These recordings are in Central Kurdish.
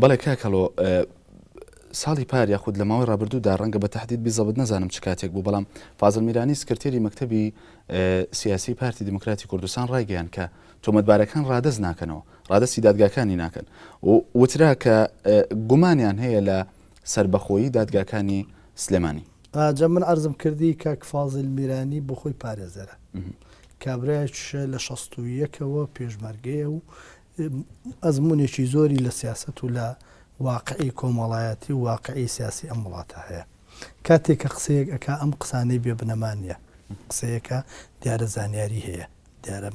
بەڵێ کاکەڵۆ ساڵی پار یاخود لە ماوەی ڕابردوودا ڕەنگە بە تەحدید بیزەبت نەزانم چ کاتێک بوو بەڵام فازڵ میرانی سکرتێری مەکتەبی سیاسی پارتی دموکراتی کوردستان ڕایگەیان کە تۆمەتبارەکان ڕادەست ناکەنەوە ڕادەستی دادگاکانی ناکەن و وترا کە گومانیان هەیە لە سربەخۆیی دادگاکانی سلێمانی. جا من عرضم کردی کاک فازڵ میرانی بۆ خۆی پارێزەرە کابراایش لە 61ەوە پێشمەرگەیە و ئەزمونێکی زۆری لە سیاست و لە واقعی کۆمەڵایەتی و واقعی سیاسی ئەم وڵاتە هەیە. کاتێک کە قسەیەک ئەکا ئەم قسانەی بێ بنەمانە قسەیەکە دیارە زانیاری هەیە دیارە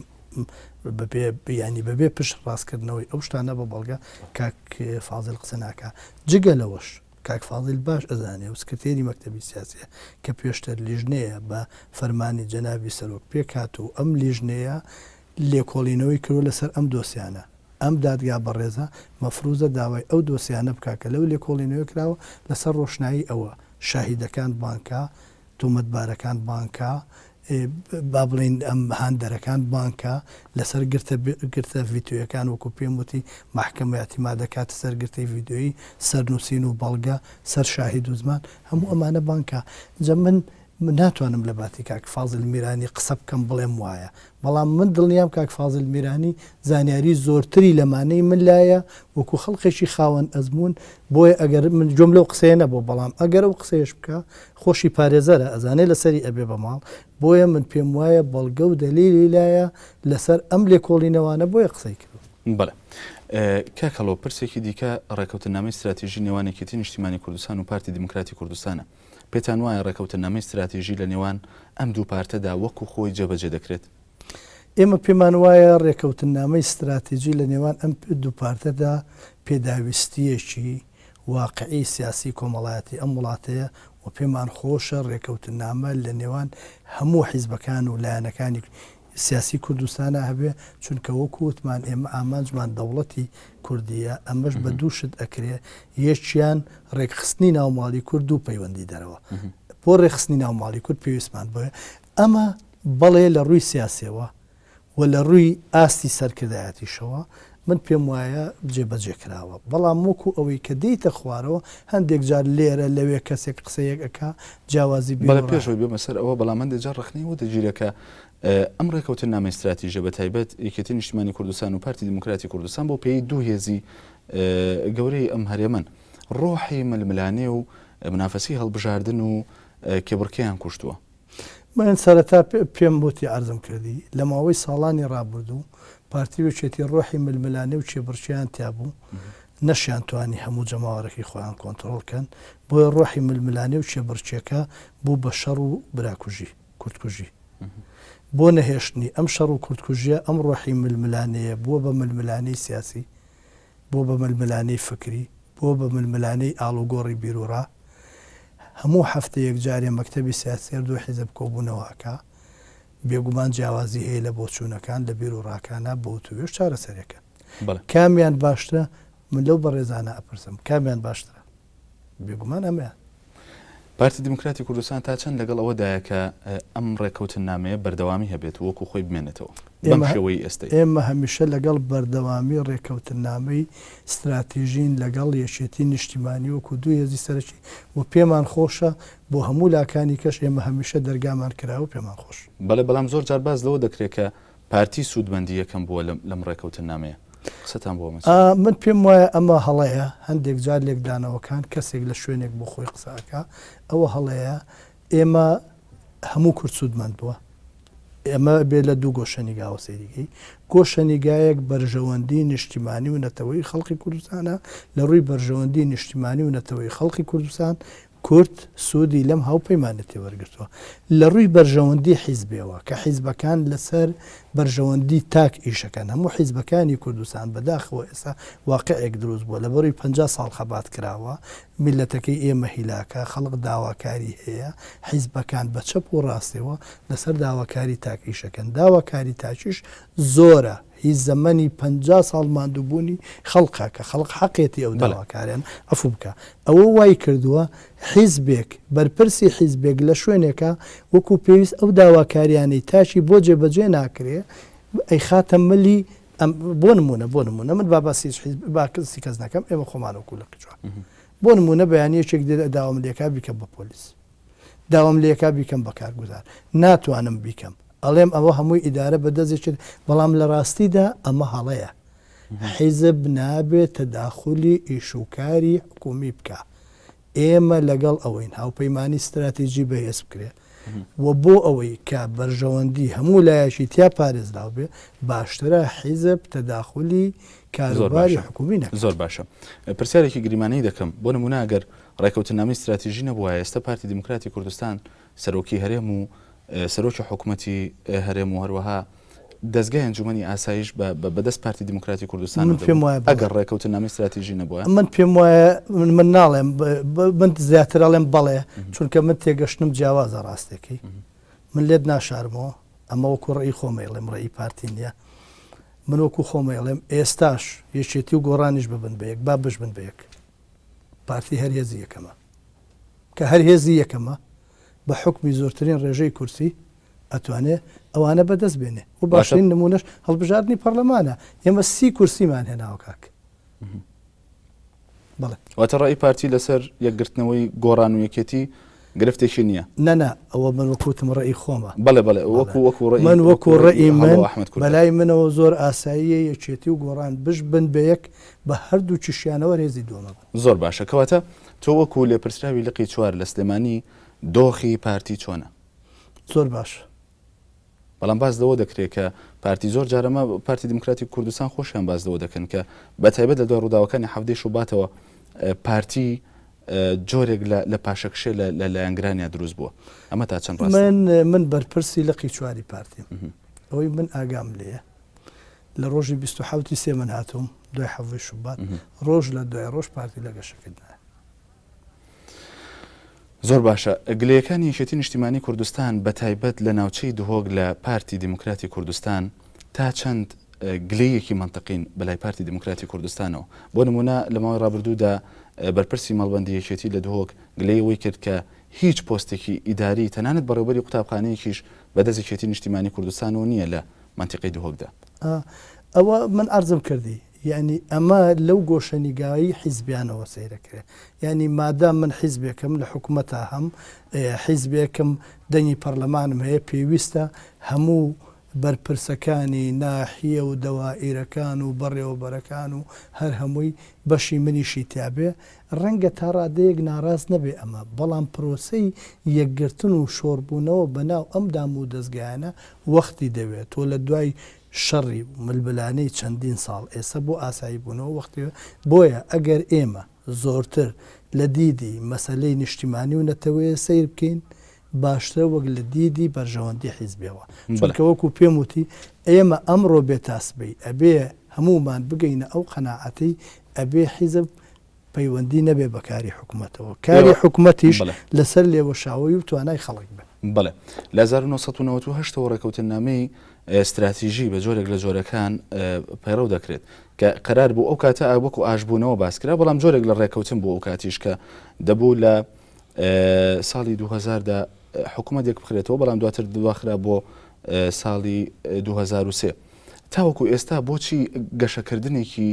ینی بەبێ پشت ڕاستکردنەوەی ئەو شتانە بە بەڵگە کاک فازڵ قسە ناکە جگە لەوەش کاک فازڵ باش ئەزانێ و سکرتێری مەکتەبی سیاسیە کە پێشتر لیژنەیە بە فەرمانی جەنابی سەرۆک پێکات و ئەم لیژنەیە لێکۆڵینەوەی کردو لەسەر ئەم دۆسیانە ئەم دادگا بەڕێزە مەفروزە داوای ئەو دۆسیانە بکاکە لەو لێکۆڵینەوەی کراوە لەسەر ڕۆشنایی ئەوە شاهیدەکان بانکە تۆمەتبارەکان بانکە با بڵین ئەم هاندەرەکان بانکە لەسەر گرتە ڤیدیۆیەکان وەکو پێم وتی محکەمەتی مادەکاتە سەرگرتەی ڤیددیۆیی سەرنووسین و بەڵگە سەر شاهید و زمان هەموو ئەمانە بانکە جە من ناتوانم لە باتی کاک فازڵ میرانی قسە بکەم بڵێم وایە بەڵام من دڵنیام کاک فازڵ میرانی زانیاری زۆرتری لەمانەی من لایە وەکو خەڵقێکی خاوەن ئەزمون بۆیە ئەگەر من جۆم لەو قسەیە نەبوو بەڵام ئەگەر ئەو قسەیەش بکە خۆشی پارێزەرە ئەزانێ لەسەری ئەبێ بە ماڵ بۆیە من پێم وایە بەڵگە و دەلیلی لایە لەسەر ئەم لێکۆڵینەوانە بۆیە قسەی کرد. بەڵێ کاکەڵۆ پرسێکی دیکە ڕێکەوتنامەی استراتیژی نێوانێکیتی نیشتیمانی کوردستان و پارتی دموکراتی کوردستانە پێتان وایە ڕێکەوتنامەی استراتیژی لە نێوان ئەم دوو پارتەدا وەکو خۆی جێبەجێ دەکرێت؟ ئێمە پێمان وایە ڕێکەوتنامەی استراتیژی لە نێوان ئەم دوو پارتەدا پێداویستیەکی واقعی سیاسی کۆمەڵایەتی ئەم وڵاتەیە و پێمان خۆشە ڕێکەوتنامە لە نێوان هەموو حیزبەکان و لایەنەکانی سیاسی کوردستانە هەبێ چونکە وەکووتمان ئێمە ئامانجمان دەوڵەتی کوردیە ئەمەش بە دووشت ئەکرێ یەکیان ڕێکخستنی ناوماڵی کورد و پەیوەندی دەرەوە بۆ ڕێخستنی ناوماڵی کورد پێویستمان بۆیە ئەمە بەڵێ لە ڕووی سیاسەوە و لە ڕووی ئاستی سەرکردایەتیشەوە من پێم وایە جێبەجێ کراوە بەڵام وەکو ئەوەی کە دەیتە خوارەوە هەندێک جار لێرە لەوێ کەسێک قسەیەک ئەکا جیاوازی بەڵێ پێشەوەی بێمە سەر ئەوە بەڵام من دەجار ڕخنەی و دەگیرەکە ئەم ڕێکەوتنامەی استراتیژیە بە تایبەت یەکێتی نیشتیمانی کوردستان و پارتی دموکراتی کوردستان بۆ پێی دوو هێزی گەورەی ئەم هەرێمن ڕۆحی ململانێ و منافەسی هەڵبژاردن و کێبڕکەیان کوشتووە. من سەرەتا پێم بۆتی عەرزم کردی لە ماوەی ساڵانی ڕابردوو پارتی وێچێتی ڕۆحی ململانێ و کێبڕکیان تیابوو نەشیان توانی هەموو جەماوەڕێکی خۆیان کۆنتترۆڵکەن بۆیە ڕۆحی ململانێ و کێبڕچێکە بوو بە شەڕ و براکوژی کورتکوژی بۆ نەهێشتنی ئەم شەڕ و کورتکوژیە ئەم ڕۆحی ململانەیە بووە بە ململانەی سیاسی بۆ بە ململانەی فکری بۆ بە ململانەی ئاڵوگۆڕی بیرورا هەموو هەفتە یەکجارێ مەکتەبی سیاسی هەردوو حیزب کۆبوونەوەکە بێگومان جیاوازی هەیە لە بۆچوونەکان لە بیر و ڕاکانە بۆ توێش چارەسەرەکە کامیان باشترە من لەو بەڕێزانە ئەپرسم کامیان باشترە بێگومان ئەمەیە. پارتی دموکراتی کوردستان تا چەند لەگەڵ ئەوەدایە کە ئەم ڕێکەوتنامەیە بەردەوامی هەبێت وەکو خۆی بمێنێتەوە بەم شێوەی ئێستا ئێمە هەمیشە لەگەڵ بەردەوامی ڕێکەوتنامەی استراتیژین لەگەڵ یەکێتی نیشتیمانی وەکو دوو هێزی سەرکی و پێمان خۆشە بۆ هەموو لاکانی کەش ئێمە هەمیشە دەرگامان کراوە پێمان خۆش. بەڵێ بەڵام زۆر جار باز لەوە دەکرێت کە پارتی سوودمەندی یەکەم بووە لەم ڕێکەوتنامەیە قسەتان بۆ من پێم وایە ئەمە هەڵەیە هەندێک جار لێکدانەوەکان کەسێک لە شوێنێک بۆ خۆی قسەکە ئەوە هەڵەیە ئێمە هەموو کورد سوودمەند بووە ئێمە بێ لە دوو گۆشەنیگاوە سەیریگەی گۆشەنیگایەک بەرژەوەندی نیشتیمانی و نەتەوەی خەڵقی کوردستانە لە ڕووی بەرژەوەندی نیشتیمانی و نەتەوەی خەڵقی کوردستان کورد سوودی لەم هاوپەیمانەتی وەرگرتووە لە ڕووی بەرژەوەندی حیزبێەوە کە حیزبەکان لەسەر بەرژەوەندی تاک ئیشەکەن هەموو حیزبەکانی کوردستان بەداخەوە ئێستا واقعێک دروست بووە لە بەڕووی 50 ساڵ خەبات کراوە میلەتەکەی ئێمە هیلاکە خەڵق داواکاری هەیە حیزبەکان بە چەپ و ڕاستەوە لەسەر داواکاری تاک ئیشەکەن داواکاری تاکیش زۆرە هیچ زەمەنی 50 ساڵ ماندووبوونی خەڵقە کە خەڵق حەقێتی ئەو داواکاریان ئەفو بکە ئەوە وای کردووە حیزبێک بەرپرسی حیزبێک لە شوێنێکە وەکو پێویست ئەو داواکاریانەی تاشی بۆ جێبەجێ ناکرێ ئەی خاتە ملی بۆ نمونە من باباسی باکەسی کەس ناکەم ئێمە خۆمانەوەکو لە قیچوە بۆ نمونە بەیانەیەکێک داوام لێکا بیکەم بە پۆلیس داوام لێکا بیکەم بە کارگوزار ناتوانم بیکەم ئەڵێم ئەوە هەمووی ئیدارە بەدەستێکێت بەڵام لە ڕاستیدا ئەمە هەڵەیە حیزب نابێت تەداخلی ئیشوکاری حکومی بکە ئێمە لەگەڵ ئەوەین هاوپەیمانی استراتیژی بەهێز بکرێت و بۆ ئەوەی کە بەرژەوەندی هەموو لایەشی تیا پارێزراو بێ باشترە حیزب تەداخلی کاروباری حکومی نەکات. زۆر باشە پرسیارێکی گریمانەی دەکەم بۆ نمونە ئەگەر ڕێکەوتنامەی استراتیژی نەبووە ئێستا پارتی دیموکراتی کوردستان سەرۆکی هەرێم و سەرۆکی حکوومەتی هەرێم و هەروەها دەستگای ئەنجومەنی ئاسایش بەدەست پارتی دیموکراتی کوردستان ئەگەر ڕێکەوتنامەی استراتیژی نەبووە من پێم وایە من ناڵێم من زیاتر ئەڵێم بەڵێ چونکە من تێگەشتم جیاوازە ڕاستێکی من لێت ناشارمەوە ئەمە وەکو ڕێی خۆمەڵێم ڕێی پارتی نیە من وەکو خۆمەڵێم ئێستاش یەکێتی و گۆڕانیش ببن بەیەک با بش بن بەیەک پارتی هەر هێزی یەکەمە کە هەر هێزی یەکەمە بە حکمی زۆرترین ڕێژەی کورسی ئەتوانێت ئەوانە بەدەست بێنێ و باشترین نمونەش هەڵبژاردننی پەرلەمانە ئێمە 30 کورسیمان هێناوە کاک بڵێ واتە ڕێی پارتی لەسەر یەکگرتنەوەی گۆڕان و یەکێتی گرفتێکی نییە نەنا ئەوە من وەکوتم ڕێی خۆمە بڵێ وەکو من وەکو ڕێی من بەلای منەوە زۆر ئاساییە یەکێتی و گۆڕان بش بن بە یەک بە هەردوو چشیانەوە هێزی دووەمە زۆر باشە کەواتە تۆ وەکو لێپرسراوی لقی چوار لە سلێمانی دۆخی پارتی چۆنە زۆر باش بەڵام باز لەوە دەکرێت کە پارتی زۆر جارەمە پارتی دیموکراتی کوردستان خۆشیان باز لەوە دەکەن کە بەتایبەت لە دوای ڕووداوەکانی حەودەی شوباتەوە پارتی جۆرێک لە پاشەکشێ لە لایەنگرانیا دروست بووە ئەمە تا چەند ڕاستە من بەرپرسی لقی چواری پارتیم ئەوەی من ئاگام لێیە لە ڕۆژی 27 سێ من هاتووم دوای حەوەی شوبات ڕۆژ لە دوای ڕۆژ پارتی لە گەشەکردنایە زۆر باشە گلەیەکانی یەکێتی نیشتیمانی کوردستان بە تایبەت لە ناوچەی دهۆک لە پارتی دیموکراتی کوردستان تا چەند گلەیەکی منطقین بەلای پارتی دیموکراتی کوردستانەوە بۆ نمونە لە ماوەی ڕابردوودا بەرپرسی مەڵبەندی یەکێتی لە دهۆک گلەیەوەی کرد کە هیچ پۆستێکی ئیداری تەنانەت بەڕێوەبەری قوتابخانەیەکیش بەدەست یەکێتی نیشتیمانی کوردستانەوە نییە لە منطقەی دهۆکدا ئەوە من ئەرزم کردی یعنی ئەمە لەو گۆشەنیگایی حیزبیانەوە سەیرەکرێت یعنی مادام من حیزبێکم لە حکوومەتە هەم حیزبێکم دەنگی پەرلەمانم هەیە پێویستە هەموو بەرپرسەکانی ناحیە و دەوائیرەکان و بەڕێوەبەرەکان و هەر هەمووی بەشی منیشی تیابێ ڕەنگە تا ڕادەیەک ناڕاست نەبێ ئەمە بەڵام پرۆسەی یەکگرتن و شۆڕبوونەوە بەناو ئەم دام و دەستگایانە وەختی دەوێت تۆ لە دوای شەڕی ملبلانەی چەندین ساڵ ئێستا بۆ ئاسایی بوونەوە وەختی بۆیە ئەگەر ئێمە زۆرتر لە دیدی مەسەلەی نیشتیمانی و نەتەوەیە سیر بکەین باشتر وەک لە دیدی بەرژەوەندی حیزبەوە چونکە وەکو پێم وتی ئێمە ئەمڕۆ بێتاسبەی ئەبێ هەمومان بگەینە ئەو قەناعەتی ئەبێ حیزب پەیوەندی نەبێ بەکاری حکوومەتەوە کاری حکوومەتیش لەسەر لێوەشاوی و توانای خەڵک بێ بڵێ لە 1998 ڕێکەوتنامەی استراتیژی بە جۆرێک لە جۆرەکان پەیڕەو دەکرێت کە قەرار بوو ئەو کاتە وەکو ئاشبوونەوە باسکرا بەڵام جۆرێک لە ڕێکەوتن بوو ئەو کاتیش کە دەبوو لە ساڵی 2000دا حکوومەتێک بخرێتەوە بەڵام دواتر دواخرا بۆ ساڵی 2003 تاوەکو ئێستا بۆچی گەشەکردنێکی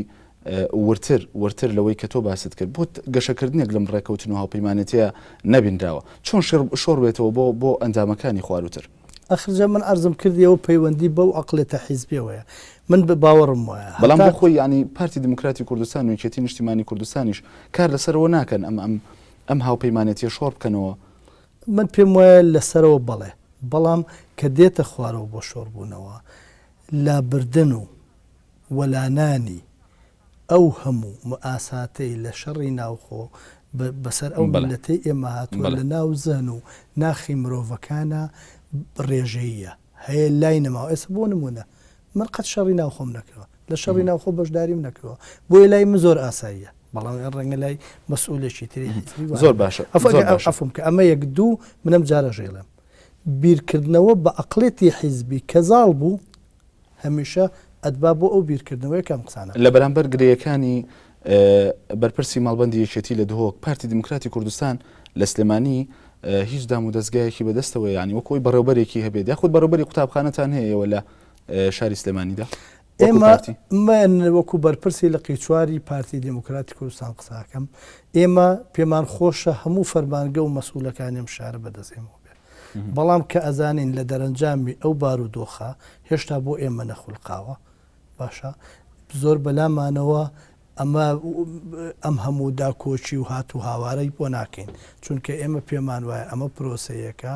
ورتر لەوەی کە تۆ باست کرد بۆ گەشەکردنێک لەم ڕێکەوتن و هاوپەیمانەتەیە نەبینراوە چۆن شۆڕ بێتەوە بۆ ئەندامەکانی خواروتر ئەخرجە من ئەرزم کردیەوە پەیوەندی بەو عەقڵێتە حیزبیەوەیە من بە باوەڕم وایە بەڵام بۆ خۆی ینی پارتی دیموکراتی کوردستان و یەکێتی نیشتیمانی کوردستانیش کار لەسەرەوە ناکەن ئەم هاوپەیمانەتیە شۆڕ بکەنەوە من پێم وایە لەسەرەوە بەڵێ بەڵام کە دێتە خوارەوە بۆ شۆڕبوونەوە لابردن و وەلانانی ئەو هەموو ئاساتەی لە شەڕی ناوخۆ بەسەر ئەو ملەتەی ئێمە هاتووە لە ناو زەن و ناخی مرۆڤەکانە ڕێژەیە هەیە لای نەماوە ئێستا بۆ نمونە من قەت شەڕی ناوخۆم نەکەوە لە شەڕی ناوخۆ بەشداریم نەکەوە بۆی لای من زۆر ئاساییە بەڵام ڕەنگە لای مەسئولێکی تری زۆر باشە ئەفم کە ئەمە یەک دوو منم جارە ژێڵم بیرکردنەوە بە عەقڵێتی حیزبی کەزاڵ بوو هەمیشە ئەدبا بۆ ئەو بیرکردنەوەی کەم قسانە لە بەرامبەر گرەیەکانی بەرپرسی ماڵبەندی یەکێتی لە دهۆک پارتی دیموکراتی کوردستان لە سلێمانی هیچ دام و دەستگایەکی بەدەستەوە ینی وەکۆی بەڕێوەبەرێکی هەبێت یاخود بەڕێوەبەری قوتابخانەتان هەیەوە لە شاری سلێمانیدا من وەکو بەرپرسی لە قیچواری پارتی دموکراتی کوردستان قساکەم ئێمە پێمان خۆشە هەموو فەرمانگە و مەسئولەکانیم شارە بەدەستێمەوە بێت بەڵام کە ئەزانین لە دەرەنجامی ئەو بارودۆخە هێشتا بۆ ئێمە نەخولقاوە باشە زۆر بەلامانەوە ئەم هەموو داکۆچی و هات و هاوارەی بۆ ناکەین چونکە ئێمە پێمان وایە ئەمە پرۆسەیەکە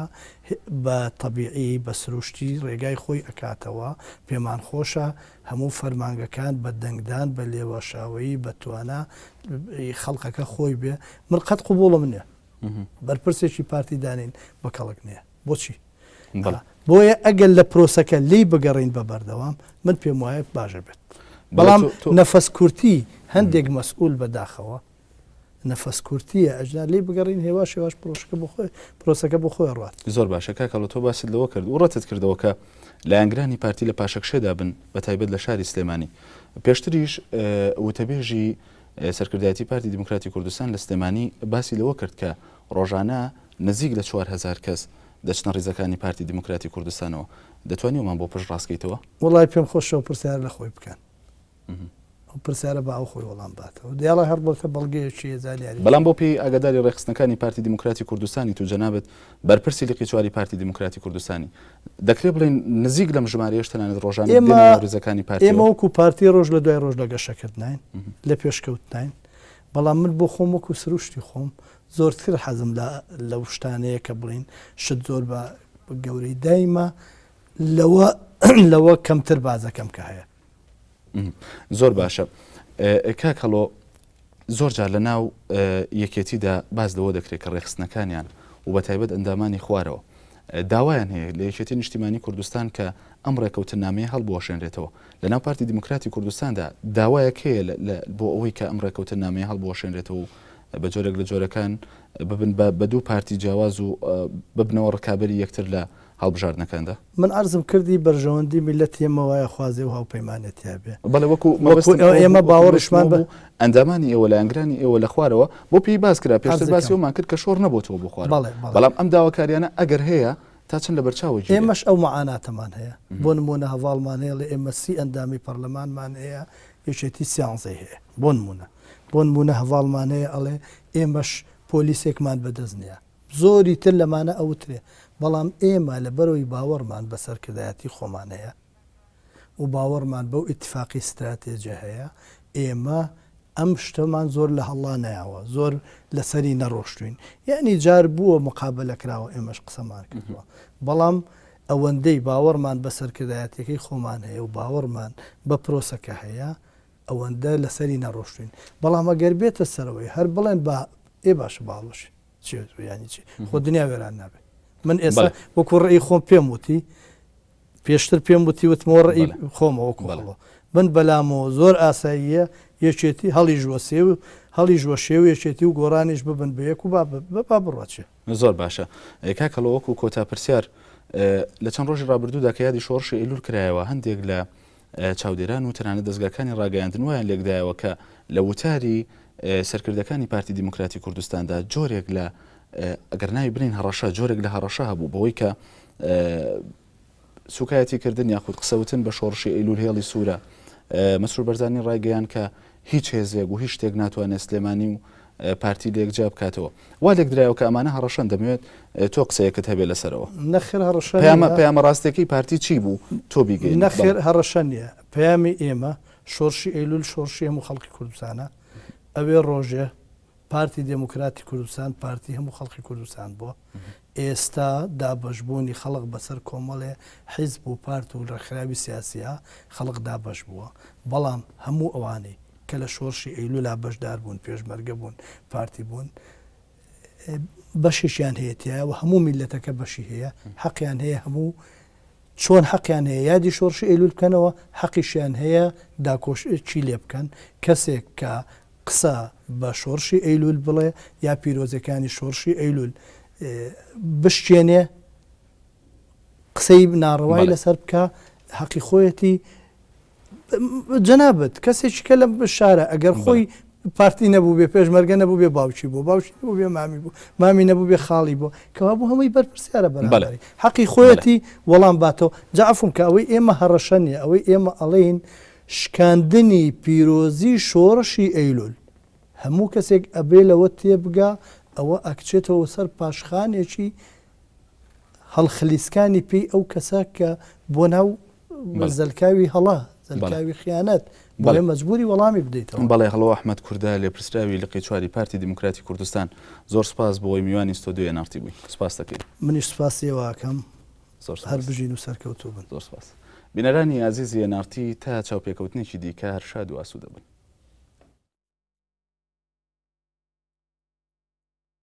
بە تەبیعی بە سروشتی ڕێگای خۆی ئەکاتەوە پێمان خۆشە هەموو فەرمانگەکان بە دەنگدان بە لێوەشاوەیی بە توانە خەڵقەکە خۆی بێ من قەت قوبوڵم نییە بەرپرسێکی پارتی دانین بە کەڵک نییە بۆچی بۆیە ئەگەر لە پرۆسەکە لی بگەڕین بە بەردەوام من پێم وایە باشە بێت بەڵام نەفەس کورتی هەندێک مەسئول بەداخەوە نەفەس کورتیە ئەجنا لی بگەڕین هێوا شێواش پرۆسەکە بۆ خۆی ڕات زۆر باشە کاکەڵە تۆ باست لەوە کرد و ڕەتت کردەوە کە لایەنگرانی پارتی لە پاشەکشێدا بن بە تایبەت لە شاری سلێمانی پێشتریش وتەبێژی سەرکردایەتی پارتی دموکراتی کوردستان لە سلێمانی باسی لەوە کرد کە ڕۆژانە نزیک لە 4000 کەس دەچنە ڕیزەکانی پارتی دموکراتی کوردستانەوە دەتوانیومان بۆ پشت ڕاستکەیتەوە وڵای پێم خۆشەوە پرسیار لە خۆی بکەن پرسیارە بە ئەو خۆی وەڵام باتەوە دیاڵە هەر بۆتە بەڵگەیەکی زانیاری بەڵام بۆ پێی ئاگاداری ڕێخستنەکانی پارتی دموکراتی کوردستانی تو جەنابەت بەرپرسی لە قیچواری پارتی دموکراتی کوردستانی دەکرێت بڵێن نزیک لەم ژمارەیەش تەنانەت ڕۆژانە ڕێزەکانی پارتی ئێمە وەکو پارتی ڕۆژ لە دوای ڕۆژ لە گەشەکرد نین لە پێشکەوت نین بەڵام من بۆ خۆم وەکو سروشتی خۆم زۆرتر حەزم لەو شتانەیە کە بڵین شت زۆر بە گەورەی دایمە لەوە کەمتر بازەکەم کە هەیە زۆر باشە کاکەڵۆ زۆر جار لە ناو یەکێتیدا باز لەوە دەکرێت کە ڕێخستنەکانیان و بە تایبەت ئەندامانی خوارەوە داوایان هەیە لە یەکێتی نیشتیمانی کوردستان کە ئەم ڕێکەوتنامەیە هەڵبوەشێنرێتەوە لە ناو پارتی دموکراتی کوردستاندا داوایەکەیە بۆ ئەوەی کە ئەم ڕێکەوتنامەیە هەڵبوەشێنرێتەوە بە جۆرێک لە جۆرەکان ببن بە دوو پارتی جیاواز و ببنەوە ڕکابەری یەکتر لە هەڵبژاردنەکاندا من عرضم کردی بەرژەوەندی میلەت ئێمە وایە خوازێ و هاوپەیمانێتیا بێ بەڵێ وەکو ئێمە باوەڕشمان بە ئەندامانی ئێوە لە ئەنگرانی ئێوە لە خوارەوە بۆ پێی باس کرا پێشتر باسیەوەمان کرد کە شۆڕ نەبووتەوە بۆ خوارەوە بەڵام ئەم داواکاریانە ئەگەر هەیە تا چەند لە بەرچاوی ئێمەش ئەو معاناتەمان هەیە بۆ نمونە هەواڵمان هەیە لە ئێمە 30 ئەندامی پەرلەمانمان هەیە یەکێتی سیانزەی هەیە بۆ نمونە هەواڵمان هەیە ئەڵێ ئێمەش پۆلیسێکمان بەدەست نییە زۆری تر لەمانە ئەوترێ بەڵام ئێمە لە بەرەوەی باوەڕمان بە سەرکردایەتی خۆمان هەیە و باوەڕمان بەو ئیتفاقی استراتێجە هەیە ئێمە ئەم شتەمان زۆر لە هەڵا نایەوە زۆر لەسەری نەڕۆشتوین یعنی جار بووە مقابلە کراوە ئێمەش قسەمان کردووە بەڵام ئەوەندەی باوەڕمان بە سەرکردایەتەکەی خۆمان هەیە و باوەڕمان بە پرۆسەکە هەیە ئەوەندە لەسەری نەڕۆشتوین بەڵام ئەگەر بێتە سەرەوەی هەر بڵێن بە ئێ باشە باڵۆش ینی چی خۆ دنیا وێران نابێت من ئێستا وەکو ڕێی خۆم پێم وتی پێشتر پێم وتی وتمەوە ڕێی خۆمەوە کوڵەوە من بەلامەوە زۆر ئاساییە یەکێتی هەڵی ژوەسێ و هەڵی ژوەشێ و یەکێتی و گۆڕانیش ببن بە یەک و با بڕاتێ زۆر باشە کاکەڵە وەکو کۆتا پرسیار لە چەند ڕۆژی ڕابردوودا کە یادی شۆڕشی ئیلول کرایەوە هەندێک لە چاودێران و تەنانەت دەستگاکانی ڕاگەیاندن وایان لێکدایەوە کە لە وتاری سەرکردەکانی پارتی دموکراتی کوردستاندا جۆرێک لە ئەگەر ناوی بنین هەڕەشە جۆرێک لە هەڕەشە هەبوو بەوەی کە سوکایەتی کردن یاخود قسەوتن بە شۆڕشی ئیلول هێڵی سوورە مەسرور بەرزانی ڕایگەیان کە هیچ هێزێک و هیچ شتێک ناتوانێت سلێمانی و پارتی لێکجا بکاتەوە وا لێک درایەوە کە ئەمانە هەڕەشەن دەمەوێت تۆ قسەیەکت هەبێت لەسەرەوە نەخێر هەڕەشە پەیامە ڕاستەکەی پارتی چی بوو تۆ بیگەین نەخێر هەڕەشە نییە پەیامی ئێمە شۆڕشی ئیلول شۆڕشی هەموو خەڵکی کوردستانە ئەوێ ڕۆژێ پارتی دموکراتی کوردستان پارتی هەموو خەڵکی کوردستان بووە ئێستا دابەشبوونی خەڵق بەسەر کۆمەڵێ حیزب و پارت و ڕێکخراوی سیاسیە خەڵق دابەش بووە بەڵام هەموو ئەوانەی کە لە شۆڕشی ئیلولا بەشدار بوون پێشمەرگە بوون پارتی بوون بەشیشیان هەیەتیایەوە هەموو میلەتەکە بەشی هەیە حەقیان هەیە هەموو چۆن حەقیان هەیە یادی شۆڕشی ئیلول بکەنەوە حەقیشیان هەیە داکۆشی لێ بکەن کەسێک کە قسە بە شۆڕشی ئیلول بڵێ یا پیرۆزەکانی شۆڕشی ئیلول بشتێنێ قسەی ناڕەوای لەسەر بکە حەقی خۆیەتی جەنابەت کەسێکی کە لەم شارە ئەگەر خۆی پارتی نەبوو بێ پێشمەرگە نەبوو بێ باوکی بوو باوکی نەبوو بێ مامی بوو مامی نەبوو بێ خاڵی بوو کەوا بوو هەمووی بەرپرسیارە بەرامبەری حەقی خۆیەتی وەڵام باتەوە جعفم کە ئەوەی ئێمە هەڕەشە نیە ئەوەی ئێمە ئەڵێین شکاندنی پیرۆزی شۆڕشی ئەیلول هەموو کەسێک ئەبێ لەوە تێبگا ئەوە ئەکچێتەوە سەر پاشخانێکی هەڵخلیسکانی پێی ئەو کەسە کە بۆ ناو زەلکاوی هەڵا زەلکاوی خیانەت بۆیە مەجبوری وەڵامی بدەیتەوە. بەڵێ هەڵەوە ئەحمەد کوردە لێپرسراوی لە قێچواری پارتی دیموکراتی کوردستان زۆر سپاس بۆی میوانی ستۆدیۆ NRT بووی. سپاس دەکەین. منیش سپاسیەوەکەم هەر بژین و سەرکەوتوو بن. زۆر سپاس. بینەرانی ئازیزی NRT تا چاوپێکەوتنێکی دیکە هەر شاد و ئاسوودە بن.